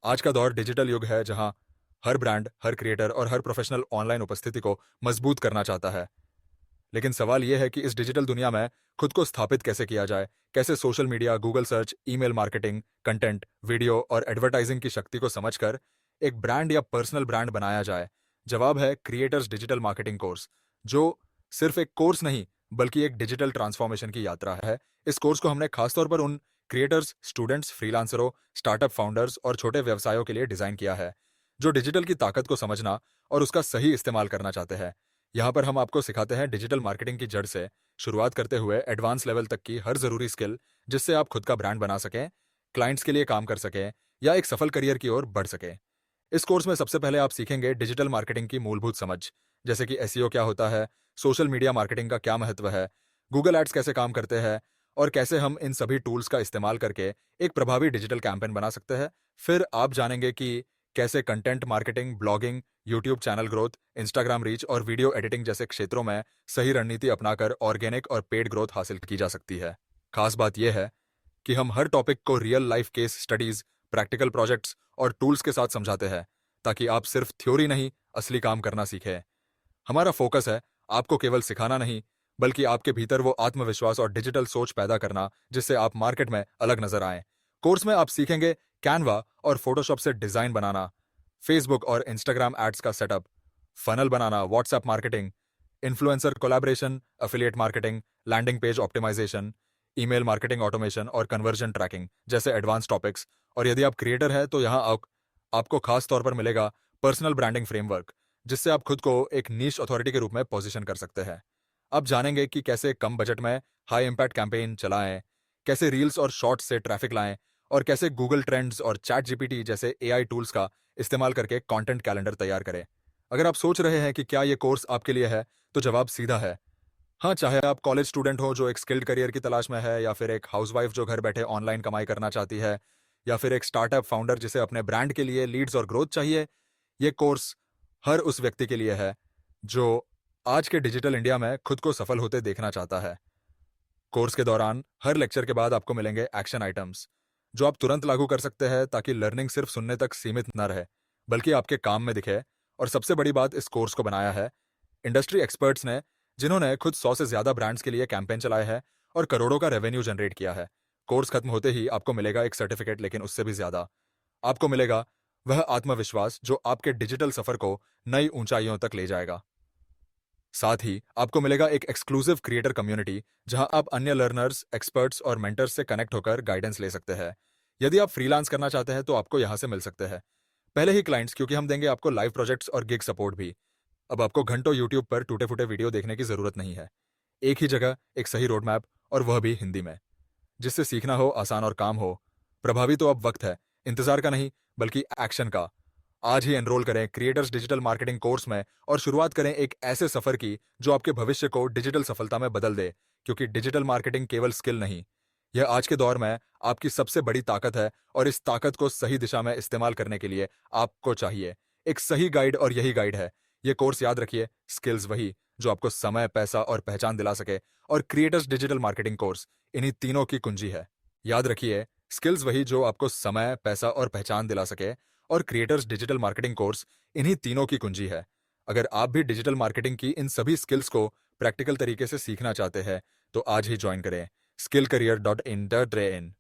आज का दौर डिजिटल युग है जहां हर ब्रांड, हर क्रिएटर और हर प्रोफेशनल ऑनलाइन उपस्थिति को मजबूत करना चाहता है। लेकिन सवाल यह है कि इस डिजिटल दुनिया में खुद को स्थापित कैसे किया जाए? कैसे social media, Google search, email marketing, content, video और एडवर्टाइजिंग की शक्ति को समझकर एक ब्रांड या पर्सनल ब्रांड बनाया जाए? जवाब है क्रिएटर्स डिजिटल मार्केटिंग कोर्स, जो सिर्फ एक कोर्स नहीं बल्कि एक डिजिटल ट्रांसफॉर्मेशन की यात्रा है। इस कोर्स को हमने खासतौर पर उन क्रिएटर्स, स्टूडेंट्स, फ्रीलांसरों, स्टार्टअप फाउंडर्स और छोटे व्यवसायों के लिए डिजाइन किया है, जो डिजिटल की ताकत को समझना और उसका सही इस्तेमाल करना चाहते हैं। यहाँ पर हम आपको सिखाते हैं डिजिटल मार्केटिंग की जड़ से शुरुआत करते हुए एडवांस लेवल तक की हर जरूरी स्किल, जिससे आप खुद का ब्रांड बना सकें, क्लाइंट्स के लिए काम कर सकें या एक सफल करियर की ओर बढ़ सकें। इस कोर्स में सबसे पहले आप सीखेंगे डिजिटल मार्केटिंग की मूलभूत समझ, जैसे कि एसईओ क्या होता है, सोशल मीडिया मार्केटिंग का क्या महत्व है, गूगल एड्स कैसे काम करते हैं और कैसे हम इन सभी टूल्स का इस्तेमाल करके एक प्रभावी डिजिटल कैंपेन बना सकते हैं। फिर आप जानेंगे कि कैसे content marketing, blogging, YouTube channel growth, Instagram reach और वीडियो एडिटिंग जैसे क्षेत्रों में सही रणनीति अपनाकर ऑर्गेनिक और पेड ग्रोथ हासिल की जा सकती है। खास बात यह है कि हम हर टॉपिक को real life case studies, practical projects और टूल्स के साथ समझाते हैं, ताकि आप सिर्फ थ्योरी नहीं, असली काम करना सीखें। हमारा फोकस है आपको केवल सिखाना नहीं, बल्कि आपके भीतर वो आत्मविश्वास और डिजिटल सोच पैदा करना जिससे आप मार्केट में अलग नजर आएं। कोर्स में आप सीखेंगे कैनवा और फोटोशॉप से डिजाइन बनाना, फेसबुक और इंस्टाग्राम एड्स का सेटअप, फनल बनाना, WhatsApp marketing, influencer collaboration, affiliate marketing, landing page optimisation, email marketing automation और कन्वर्जन ट्रैकिंग जैसे एडवांस टॉपिक्स। और यदि आप क्रिएटर हैं तो यहाँ आपको खास तौर पर मिलेगा पर्सनल ब्रांडिंग फ्रेमवर्क, जिससे आप खुद को एक नीश अथॉरिटी के रूप में पोजीशन कर सकते हैं। आप जानेंगे कि कैसे कम बजट में हाई इंपैक्ट कैंपेन चलाएं, कैसे रील्स और शॉर्ट्स से ट्रैफिक लाएं और कैसे गूगल ट्रेंड्स और चैट जीपीटी जैसे एआई टूल्स का इस्तेमाल करके कंटेंट कैलेंडर तैयार करें। अगर आप सोच रहे हैं कि क्या ये कोर्स आपके लिए है, तो जवाब सीधा है हाँ। चाहे आप कॉलेज स्टूडेंट हो जो एक स्किल्ड करियर की तलाश में है, या फिर एक हाउसवाइफ जो घर बैठे ऑनलाइन कमाई करना चाहती है, या फिर एक स्टार्टअप फाउंडर जिसे अपने ब्रांड के लिए लीड्स और ग्रोथ चाहिए, ये कोर्स हर उस व्यक्ति के लिए है जो आज के डिजिटल इंडिया में खुद को सफल होते देखना चाहता है। कोर्स के दौरान हर लेक्चर के बाद आपको मिलेंगे एक्शन आइटम्स, जो आप तुरंत लागू कर सकते हैं, ताकि लर्निंग सिर्फ सुनने तक सीमित न रहे बल्कि आपके काम में दिखे। और सबसे बड़ी बात, इस कोर्स को बनाया है इंडस्ट्री एक्सपर्ट्स ने, जिन्होंने खुद 100 से ज्यादा ब्रांड्स के लिए कैंपेन चलाए हैं और करोड़ों का रेवेन्यू जनरेट किया है। कोर्स खत्म होते ही आपको मिलेगा एक सर्टिफिकेट, लेकिन उससे भी ज्यादा आपको मिलेगा वह आत्मविश्वास जो आपके डिजिटल सफर को नई ऊंचाइयों तक ले जाएगा। साथ ही आपको मिलेगा एक एक्सक्लूसिव क्रिएटर कम्युनिटी, जहां आप अन्य लर्नर्स, एक्सपर्ट्स और मेंटर्स से कनेक्ट होकर गाइडेंस ले सकते हैं। यदि आप फ्रीलांस करना चाहते हैं तो आपको यहां से मिल सकते हैं पहले ही क्लाइंट्स, क्योंकि हम देंगे आपको लाइव प्रोजेक्ट्स और गिग सपोर्ट भी। अब आपको घंटों यूट्यूब पर टूटे फूटे वीडियो देखने की जरूरत नहीं है। एक ही जगह, एक सही रोड मैप, और वह भी हिंदी में, जिससे सीखना हो आसान और काम हो प्रभावी। तो अब वक्त है इंतजार का नहीं, बल्कि एक्शन का। आज ही एनरोल करें क्रिएटर्स डिजिटल मार्केटिंग कोर्स में और शुरुआत करें एक ऐसे सफर की जो आपके भविष्य को डिजिटल सफलता में बदल दे। क्योंकि डिजिटल मार्केटिंग केवल स्किल नहीं, यह आज के दौर में आपकी सबसे बड़ी ताकत है, और इस ताकत को सही दिशा में इस्तेमाल करने के लिए आपको चाहिए एक सही गाइड, और यही गाइड है यह कोर्स। याद रखिए, स्किल्स वही जो आपको समय, पैसा और पहचान दिला सके, और क्रिएटर्स डिजिटल मार्केटिंग कोर्स इन्हीं तीनों की कुंजी है। याद रखिए, स्किल्स वही जो आपको समय, पैसा और पहचान दिला सके, और क्रिएटर्स डिजिटल मार्केटिंग कोर्स इन्हीं तीनों की कुंजी है। अगर आप भी डिजिटल मार्केटिंग की इन सभी स्किल्स को प्रैक्टिकल तरीके से सीखना चाहते हैं, तो आज ही ज्वाइन करें skillcareer.in.